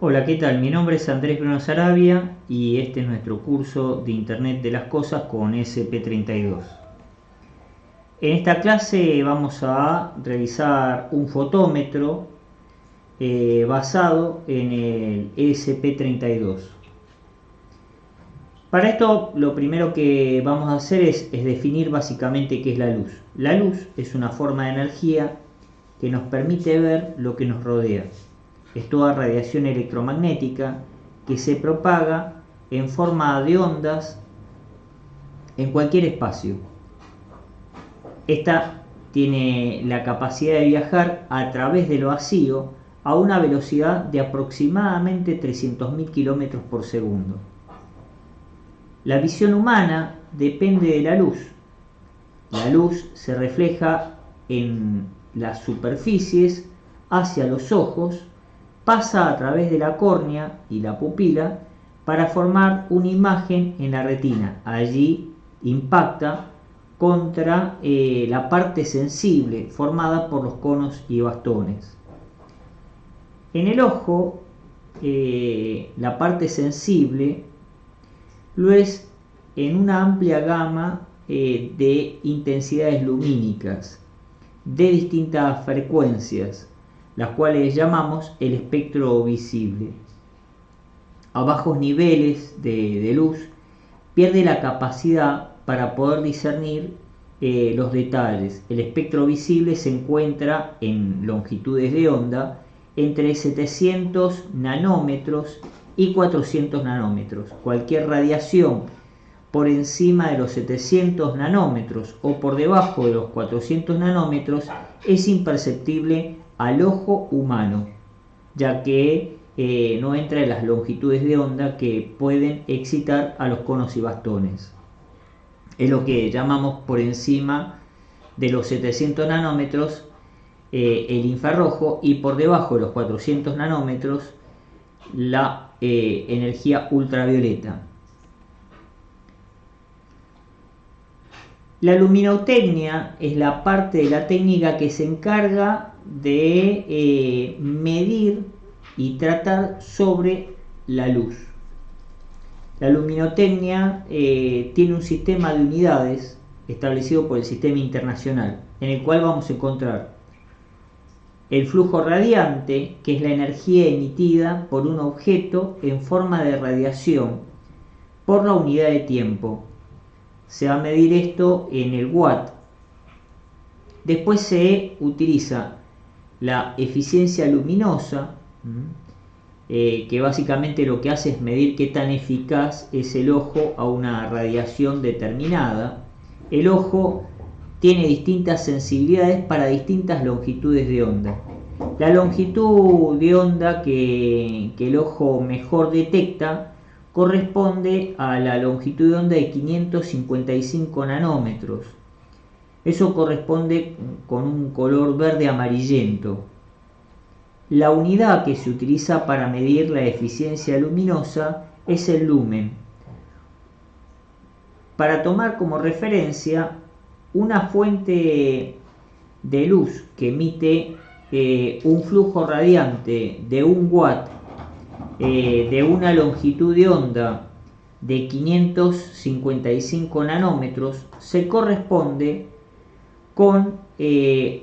Hola, ¿qué tal? Mi nombre es Andrés Bruno Sarabia y este es nuestro curso de Internet de las Cosas con SP32. En esta clase vamos a revisar un fotómetro basado en el ESP32. Para esto lo primero que vamos a hacer es definir básicamente qué es la luz. La luz es una forma de energía que nos permite ver lo que nos rodea. Es toda radiación electromagnética que se propaga en forma de ondas en cualquier espacio. Esta tiene la capacidad de viajar a través del vacío a una velocidad de aproximadamente 300.000 km por segundo. La visión humana depende de la luz. La luz se refleja en las superficies hacia los ojos, pasa a través de la córnea y la pupila para formar una imagen en la retina. Allí impacta contra la parte sensible formada por los conos y bastones. En el ojo, la parte sensible lo es en una amplia gama de intensidades lumínicas de distintas frecuencias, las cuales llamamos el espectro visible. A bajos niveles de luz pierde la capacidad para poder discernir los detalles. El espectro visible se encuentra en longitudes de onda entre 700 nanómetros y 400 nanómetros. Cualquier radiación por encima de los 700 nanómetros o por debajo de los 400 nanómetros es imperceptible al ojo humano, ya que no entra en las longitudes de onda que pueden excitar a los conos y bastones. Es lo que llamamos por encima de los 700 nanómetros el infrarrojo y por debajo de los 400 nanómetros la energía ultravioleta. La luminotecnia es la parte de la técnica que se encarga de medir y tratar sobre la luz. La luminotecnia tiene un sistema de unidades establecido por el Sistema Internacional, en el cual vamos a encontrar el flujo radiante, que es la energía emitida por un objeto en forma de radiación por la unidad de tiempo. Se va a medir esto en el watt. Después se utiliza la eficiencia luminosa, que básicamente lo que hace es medir qué tan eficaz es el ojo a una radiación determinada. El ojo tiene distintas sensibilidades para distintas longitudes de onda. La longitud de onda que el ojo mejor detecta corresponde a la longitud de onda de 555 nanómetros. Eso corresponde con un color verde amarillento. La unidad que se utiliza para medir la eficiencia luminosa es el lumen. Para tomar como referencia una fuente de luz que emite un flujo radiante de 1 watt de una longitud de onda de 555 nanómetros, se corresponde con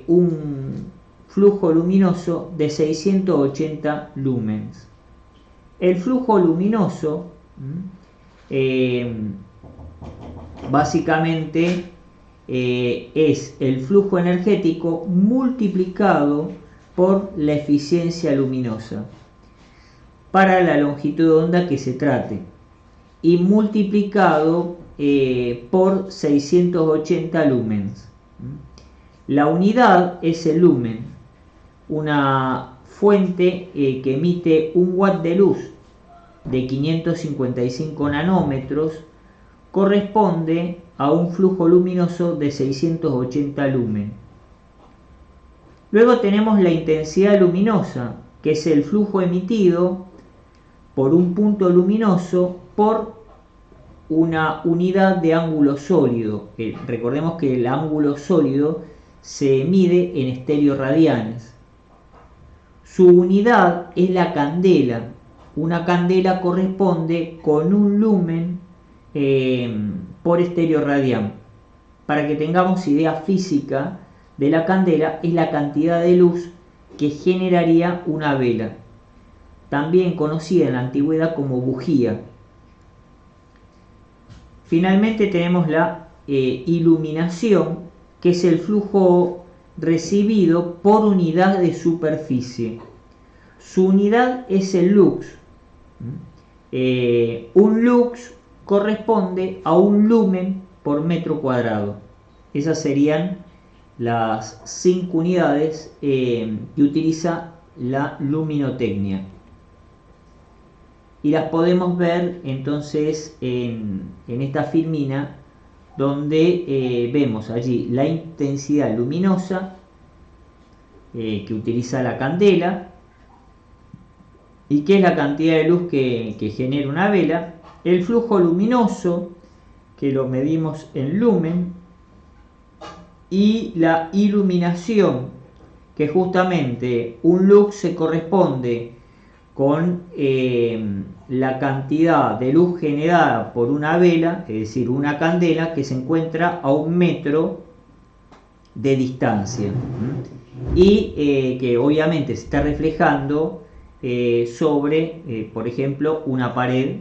un flujo luminoso de 680 lumens. El flujo luminoso básicamente es el flujo energético multiplicado por la eficiencia luminosa para la longitud de onda que se trate y multiplicado por 680 lumens. La unidad es el lumen. Una fuente que emite 1 watt de luz de 555 nanómetros corresponde a un flujo luminoso de 680 lumen. Luego tenemos la intensidad luminosa, que es el flujo emitido por un punto luminoso por una unidad de ángulo sólido. Recordemos que el ángulo sólido se mide en estelioradianes. Su unidad es la candela, una candela corresponde con un lumen por estéreo radián. Para que tengamos idea física de la candela, es la cantidad de luz que generaría una vela, también conocida en la antigüedad como bujía. Finalmente tenemos la iluminación, que es el flujo recibido por unidad de superficie. Su unidad es el lux. Un lux corresponde a un lumen por metro cuadrado. Esas serían las 5 unidades que utiliza la luminotecnia. Y las podemos ver entonces en esta filmina, donde vemos allí la intensidad luminosa que utiliza la candela, y que es la cantidad de luz que genera una vela, el flujo luminoso, que lo medimos en lumen, y la iluminación, que justamente un lux se corresponde con la cantidad de luz generada por una vela, es decir, una candela que se encuentra a 1 metro de distancia, y que obviamente se está reflejando sobre, por ejemplo, una pared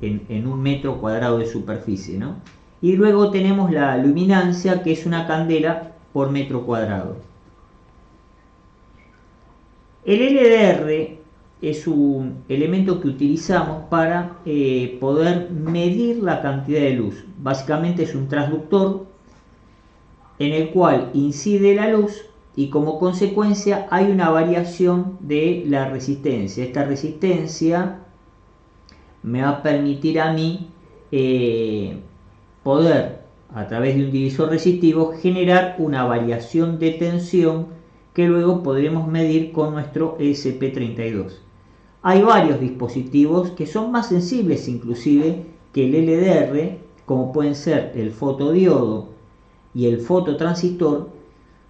en 1 metro cuadrado de superficie, ¿no? Y luego tenemos la luminancia, que es una candela por metro cuadrado. El LDR es un elemento que utilizamos para poder medir la cantidad de luz. Básicamente es un transductor en el cual incide la luz y como consecuencia hay una variación de la resistencia. Esta resistencia me va a permitir a mí poder, a través de un divisor resistivo, generar una variación de tensión que luego podremos medir con nuestro ESP32. Hay varios dispositivos que son más sensibles inclusive que el LDR, como pueden ser el fotodiodo y el fototransistor,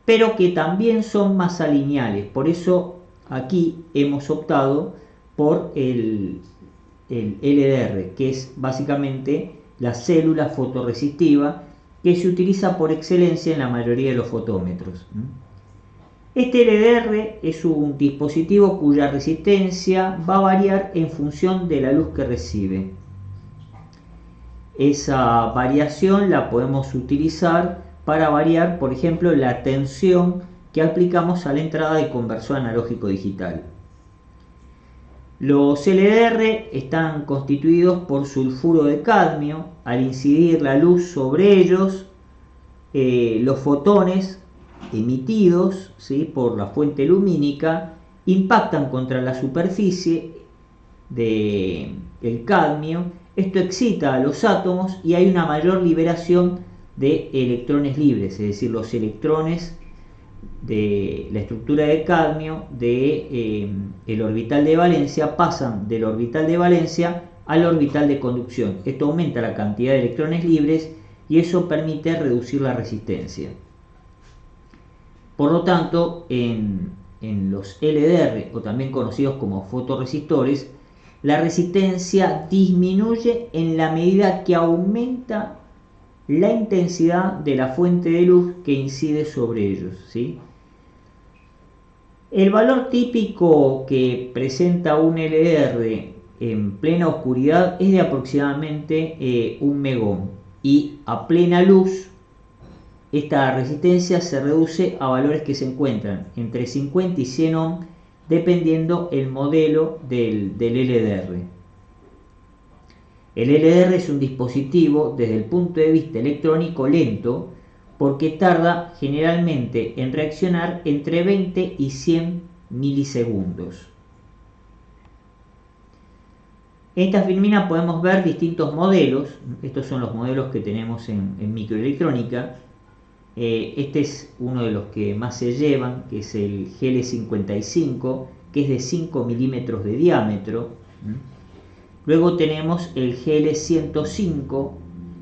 pero que también son más alineales. Por eso aquí hemos optado por el LDR, que es básicamente la célula fotorresistiva que se utiliza por excelencia en la mayoría de los fotómetros. Este LDR es un dispositivo cuya resistencia va a variar en función de la luz que recibe. Esa variación la podemos utilizar para variar, por ejemplo, la tensión que aplicamos a la entrada de conversor analógico digital. Los LDR están constituidos por sulfuro de cadmio. Al incidir la luz sobre ellos, los fotones emitidos, ¿sí?, por la fuente lumínica impactan contra la superficie del cadmio. Esto excita a los átomos y hay una mayor liberación de electrones libres, es decir, los electrones de la estructura de cadmio el orbital de valencia pasan del orbital de valencia al orbital de conducción. Esto aumenta la cantidad de electrones libres y eso permite reducir la resistencia. Por lo tanto, en los LDR, o también conocidos como fotorresistores, la resistencia disminuye en la medida que aumenta la intensidad de la fuente de luz que incide sobre ellos, ¿sí? El valor típico que presenta un LDR en plena oscuridad es de aproximadamente 1 megón, y a plena luz esta resistencia se reduce a valores que se encuentran entre 50 y 100 ohm, dependiendo el modelo del LDR. El LDR es un dispositivo desde el punto de vista electrónico lento, porque tarda generalmente en reaccionar entre 20 y 100 milisegundos. En esta filmina podemos ver distintos modelos. Estos son los modelos que tenemos en microelectrónica. Este es uno de los que más se llevan, que es el GL55, que es de 5 milímetros de diámetro. Luego tenemos el GL105,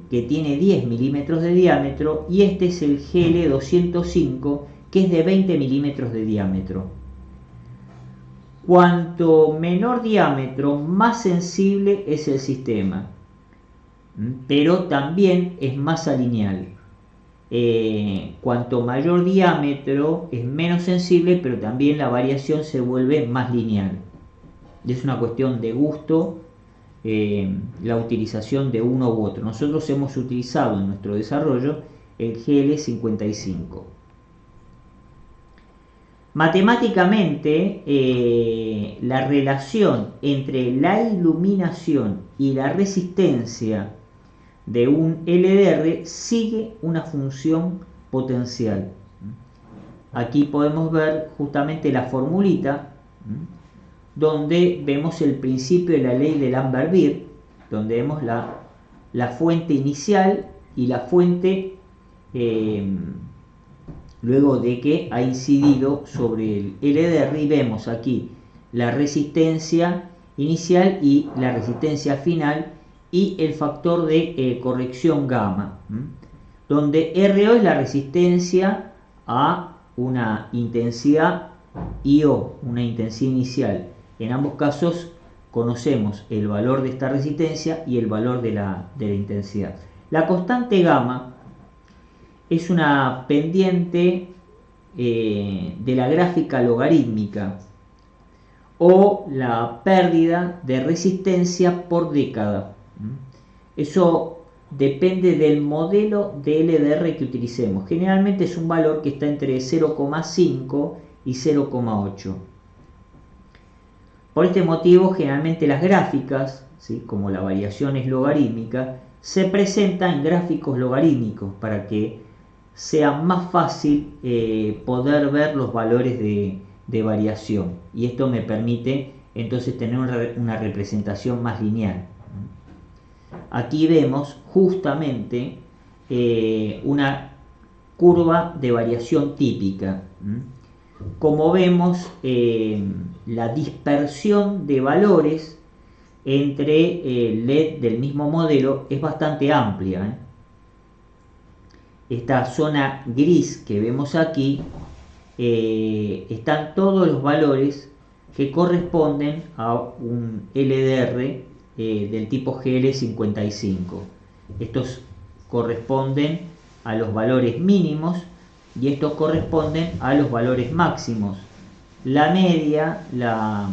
que tiene 10 milímetros de diámetro, y este es el GL205, que es de 20 milímetros de diámetro. Cuanto menor diámetro, más sensible es el sistema, pero también es más alineal. Cuanto mayor diámetro es menos sensible, pero también la variación se vuelve más lineal. Es una cuestión de gusto, la utilización de uno u otro. Nosotros hemos utilizado en nuestro desarrollo el GL55. Matemáticamente, la relación entre la iluminación y la resistencia de un LDR sigue una función potencial. Aquí podemos ver justamente la formulita donde vemos el principio de la ley de Lambert-Beer, donde vemos la fuente inicial y la fuente luego de que ha incidido sobre el LDR, y vemos aquí la resistencia inicial y la resistencia final y el factor de corrección gamma, donde RO es la resistencia a una intensidad IO, una intensidad inicial. En ambos casos conocemos el valor de esta resistencia y el valor de la intensidad. La constante gamma es una pendiente de la gráfica logarítmica o la pérdida de resistencia por década. Eso depende del modelo de LDR que utilicemos. Generalmente es un valor que está entre 0,5 y 0,8. Por este motivo, generalmente las gráficas, ¿sí?, como la variación es logarítmica, se presentan en gráficos logarítmicos para que sea más fácil poder ver los valores de variación, y esto me permite entonces tener una representación más lineal. Aquí vemos justamente una curva de variación típica. Como vemos, la dispersión de valores entre LED del mismo modelo es bastante amplia. Esta zona gris que vemos aquí, están todos los valores que corresponden a un LDR del tipo GL55. Estos corresponden a los valores mínimos y estos corresponden a los valores máximos. La media la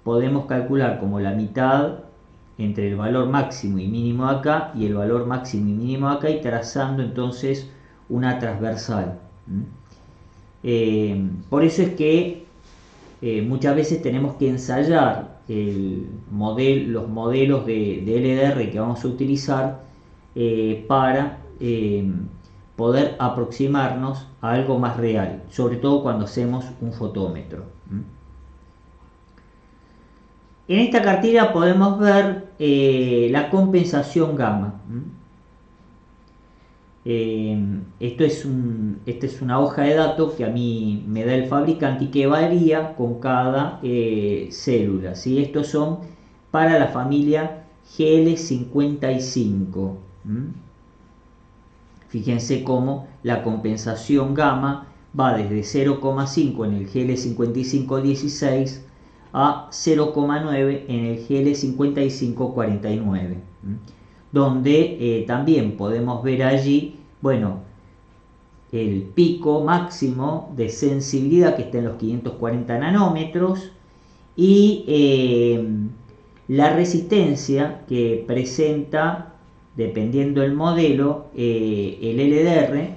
podemos calcular como la mitad entre el valor máximo y mínimo de acá y el valor máximo y mínimo de acá, y trazando entonces una transversal. Por eso es que muchas veces tenemos que ensayar los modelos de LDR que vamos a utilizar para poder aproximarnos a algo más real, sobre todo cuando hacemos un fotómetro. En esta cartilla podemos ver la compensación gamma. Esta es una hoja de datos que a mí me da el fabricante y que varía con cada célula, ¿sí? Estos son para la familia GL55. Fíjense cómo la compensación gamma va desde 0,5 en el GL5516 a 0,9 en el GL5549, donde también podemos ver allí, bueno, el pico máximo de sensibilidad que está en los 540 nanómetros y la resistencia que presenta, dependiendo del modelo, el LDR.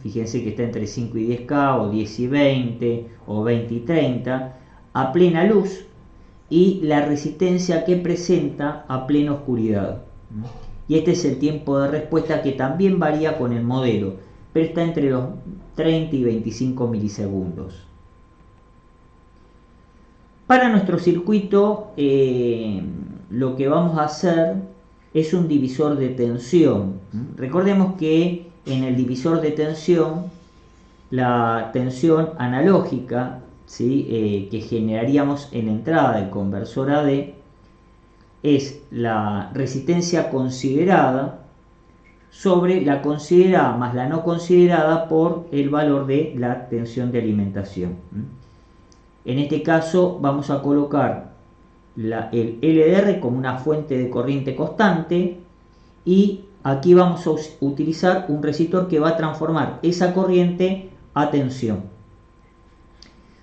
Fíjense que está entre 5 y 10K o 10 y 20 o 20 y 30 a plena luz, y la resistencia que presenta a plena oscuridad. Y este es el tiempo de respuesta, que también varía con el modelo, pero está entre los 30 y 25 milisegundos. Para nuestro circuito, lo que vamos a hacer es un divisor de tensión. Recordemos que en el divisor de tensión, la tensión analógica, ¿sí?, que generaríamos en la entrada del conversor AD, es la resistencia considerada sobre la considerada más la no considerada por el valor de la tensión de alimentación. En este caso vamos a colocar el LDR como una fuente de corriente constante y aquí vamos a utilizar un resistor que va a transformar esa corriente a tensión.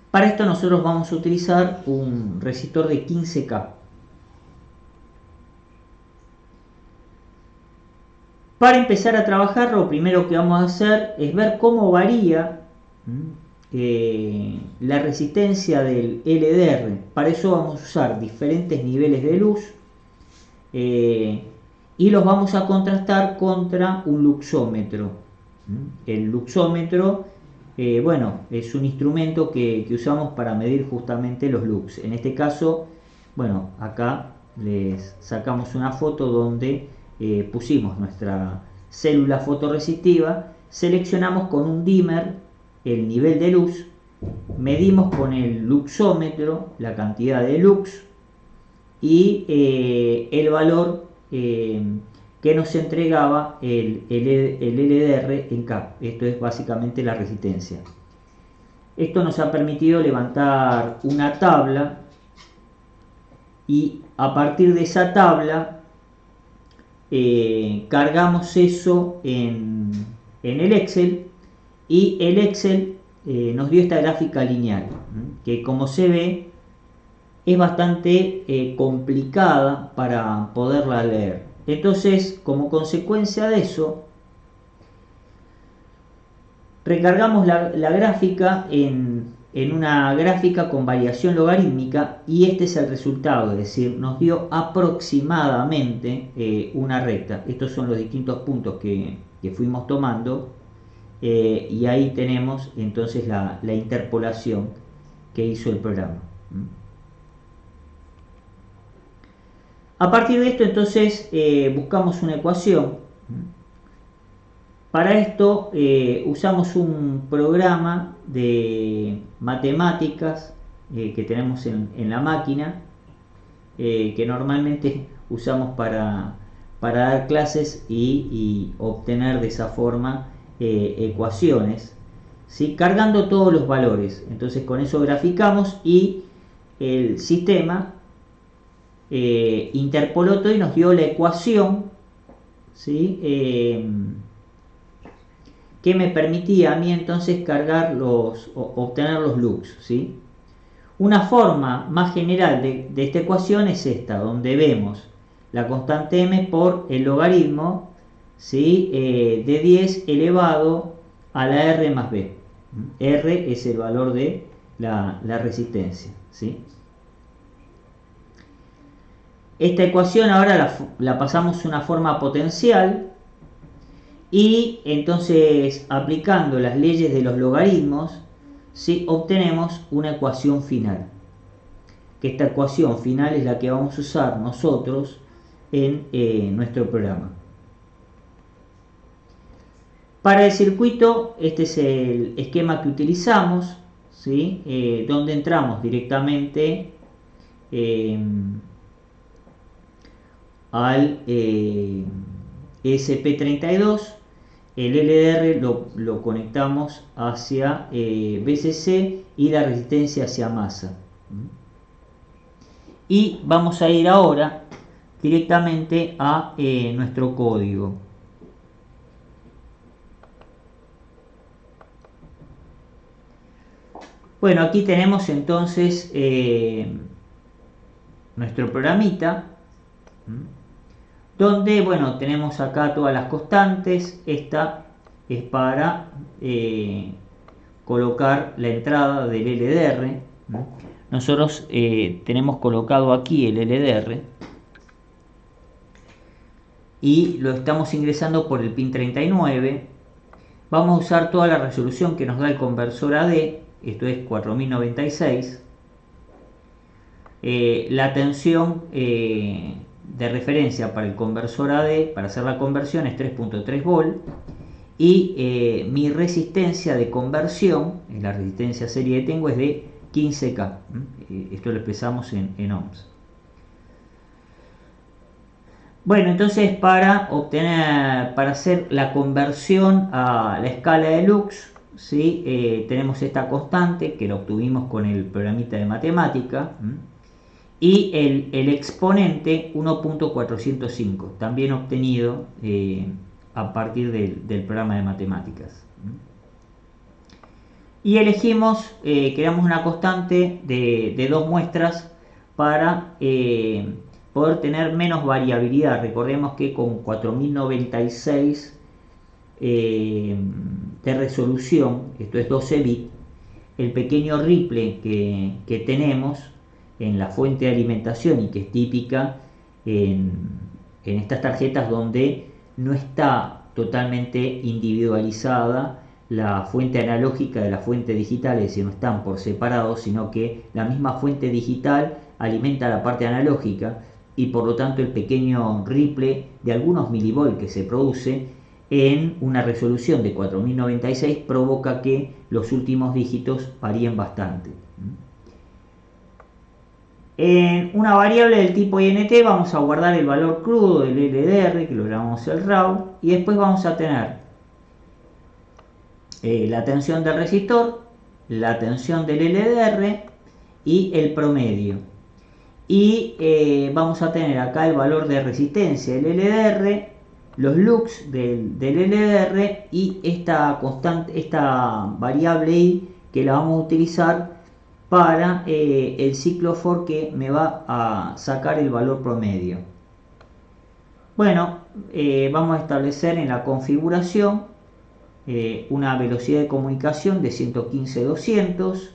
Para esto nosotros vamos a utilizar un resistor de 15K. Para empezar a trabajar, lo primero que vamos a hacer es ver cómo varía la resistencia del LDR. Para eso vamos a usar diferentes niveles de luz y los vamos a contrastar contra un luxómetro. El luxómetro, bueno, es un instrumento que usamos para medir justamente los lux. En este caso, bueno, acá les sacamos una foto donde pusimos nuestra célula fotorresistiva, seleccionamos con un dimmer el nivel de luz, medimos con el luxómetro la cantidad de lux y el valor que nos entregaba el LDR en K. Esto es básicamente la resistencia. Esto nos ha permitido levantar una tabla y a partir de esa tabla cargamos eso en el Excel y el Excel nos dio esta gráfica lineal que, como se ve, es bastante complicada para poderla leer. Entonces, como consecuencia de eso, recargamos la gráfica en una gráfica con variación logarítmica y este es el resultado, es decir, nos dio aproximadamente una recta. Estos son los distintos puntos que fuimos tomando y ahí tenemos entonces la interpolación que hizo el programa. A partir de esto entonces buscamos una ecuación. Para esto usamos un programa de matemáticas que tenemos en la máquina, que normalmente usamos para dar clases y obtener de esa forma ecuaciones, ¿sí? Cargando todos los valores. Entonces con eso graficamos y el sistema interpoló todo y nos dio la ecuación, ¿sí? Que me permitía a mí entonces cargar obtener los lux, ¿sí? Una forma más general de esta ecuación es esta, donde vemos la constante m por el logaritmo, ¿sí? De 10 elevado a la r más b. R es el valor de la resistencia, ¿sí? Esta ecuación ahora la pasamos a una forma potencial y entonces, aplicando las leyes de los logaritmos, ¿sí? Obtenemos una ecuación final. Que esta ecuación final es la que vamos a usar nosotros en nuestro programa. Para el circuito, este es el esquema que utilizamos, ¿sí? Donde entramos directamente al ESP32, el LDR lo conectamos hacia VCC y la resistencia hacia masa. Y vamos a ir ahora directamente a nuestro código. Bueno, aquí tenemos entonces nuestro programita, donde, bueno, tenemos acá todas las constantes. Esta es para colocar la entrada del LDR. Nosotros tenemos colocado aquí el LDR y lo estamos ingresando por el pin 39. Vamos a usar toda la resolución que nos da el conversor AD, esto es 4096. La tensión de referencia para el conversor AD, para hacer la conversión, es 3.3 volt y mi resistencia de conversión, la resistencia serie que tengo, es de 15K. Esto lo expresamos en ohms. Bueno, entonces para hacer la conversión a la escala de lux, ¿sí? Tenemos esta constante que la obtuvimos con el programita de matemática, y el exponente 1.405, también obtenido a partir del programa de matemáticas. Y elegimos, creamos una constante de 2 muestras para poder tener menos variabilidad. Recordemos que con 4096 de resolución, esto es 12 bits, el pequeño ripple que tenemos en la fuente de alimentación y que es típica en estas tarjetas donde no está totalmente individualizada la fuente analógica de la fuente digital, es decir, no están por separado, sino que la misma fuente digital alimenta la parte analógica y por lo tanto el pequeño ripple de algunos milivolts que se produce en una resolución de 4096 provoca que los últimos dígitos varíen bastante. En una variable del tipo int vamos a guardar el valor crudo del LDR, que lo llamamos el RAW, y después vamos a tener la tensión del resistor, la tensión del LDR y el promedio. Y vamos a tener acá el valor de resistencia del LDR, los lux del LDR y esta variable I que la vamos a utilizar para el ciclo for que me va a sacar el valor promedio. Bueno, vamos a establecer en la configuración una velocidad de comunicación de 115-200.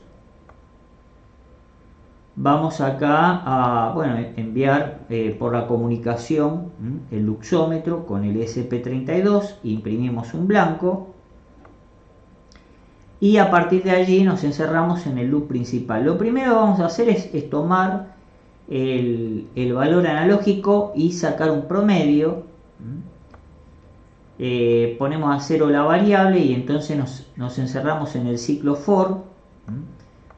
Vamos acá a enviar por la comunicación el luxómetro con el SP32, imprimimos un blanco y a partir de allí nos encerramos en el loop principal. Lo primero que vamos a hacer es tomar el valor analógico y sacar un promedio. Ponemos a 0 la variable y entonces nos encerramos en el ciclo for,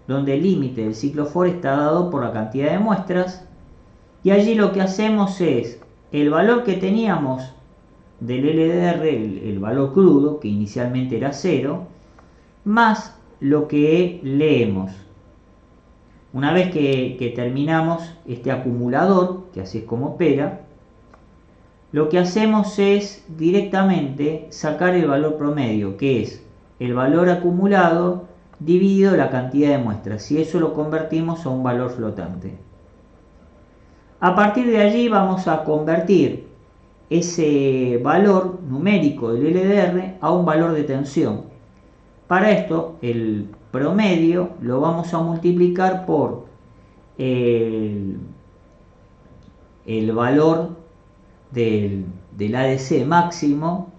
donde el límite del ciclo for está dado por la cantidad de muestras, y allí lo que hacemos es el valor que teníamos del LDR, el valor crudo, que inicialmente era 0, más lo que leemos. Una vez que terminamos este acumulador, que así es como opera, lo que hacemos es directamente sacar el valor promedio, que es el valor acumulado dividido la cantidad de muestras, y eso lo convertimos a un valor flotante. A partir de allí vamos a convertir ese valor numérico del LDR a un valor de tensión. Para esto el promedio lo vamos a multiplicar por el valor del ADC máximo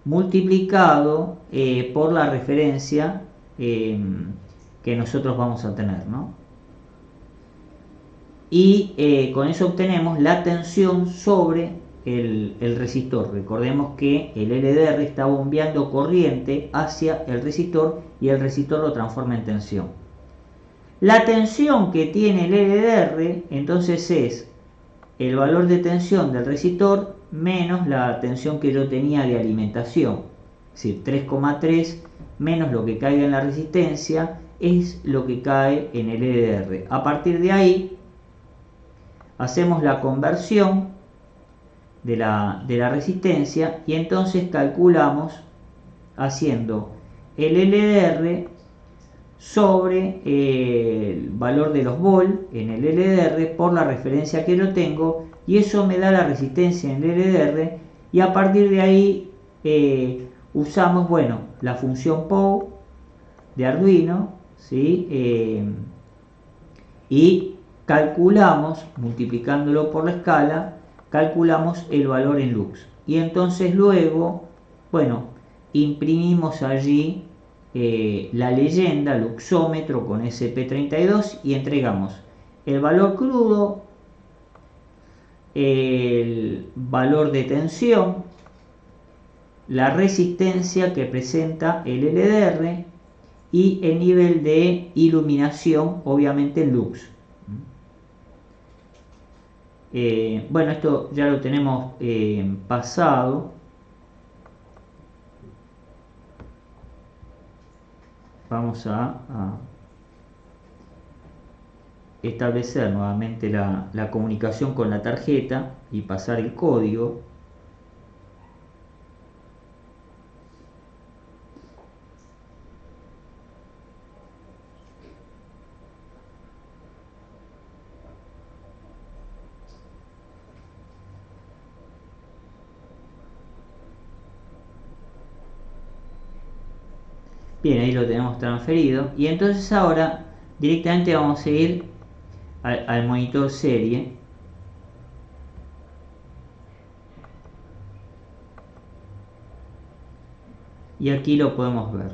multiplicado por la referencia que nosotros vamos a tener, ¿no? Y con eso obtenemos la tensión sobre el resistor. Recordemos que el LDR está bombeando corriente hacia el resistor y el resistor lo transforma en tensión. La tensión que tiene el LDR entonces es el valor de tensión del resistor menos la tensión que yo tenía de alimentación, es decir, 3,3 menos lo que caiga en la resistencia es lo que cae en el LDR. A partir de ahí hacemos la conversión de la resistencia y entonces calculamos haciendo el LDR sobre el valor de los volts en el LDR por la referencia que yo tengo, y eso me da la resistencia en el LDR, y a partir de ahí usamos la función POW de Arduino, ¿sí? Y calculamos, multiplicándolo por la escala, calculamos el valor en lux, y entonces luego imprimimos allí la leyenda luxómetro con SP32 y entregamos el valor crudo, el valor de tensión, la resistencia que presenta el LDR y el nivel de iluminación, obviamente en lux. Esto ya lo tenemos pasado. vamos a establecer nuevamente la comunicación con la tarjeta y pasar el código. Bien, ahí lo tenemos transferido y entonces ahora directamente vamos a ir al monitor serie y aquí lo podemos ver.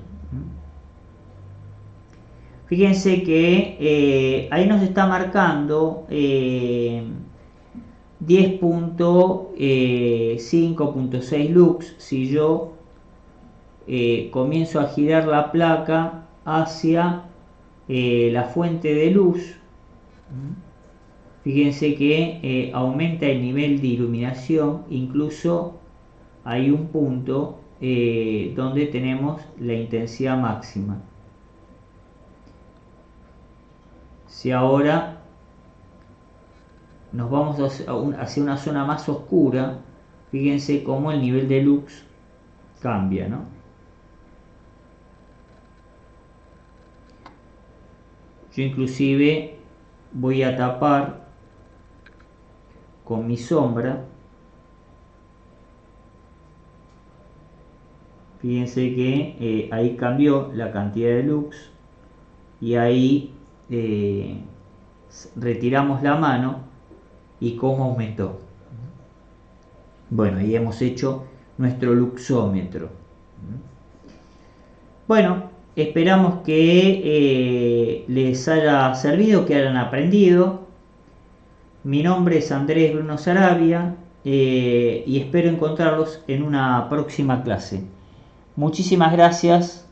Fíjense que ahí nos está marcando 10.5.6 lux. Si yo comienzo a girar la placa hacia la fuente de luz, fíjense que aumenta el nivel de iluminación, incluso hay un punto donde tenemos la intensidad máxima. Si ahora nos vamos hacia una zona más oscura, fíjense cómo el nivel de lux cambia, ¿no? Yo inclusive voy a tapar con mi sombra. Fíjense que ahí cambió la cantidad de lux y ahí retiramos la mano y cómo aumentó. Bueno, ahí hemos hecho nuestro luxómetro. Bueno, esperamos que les haya servido, que hayan aprendido. Mi nombre es Andrés Bruno Sarabia y espero encontrarlos en una próxima clase. Muchísimas gracias.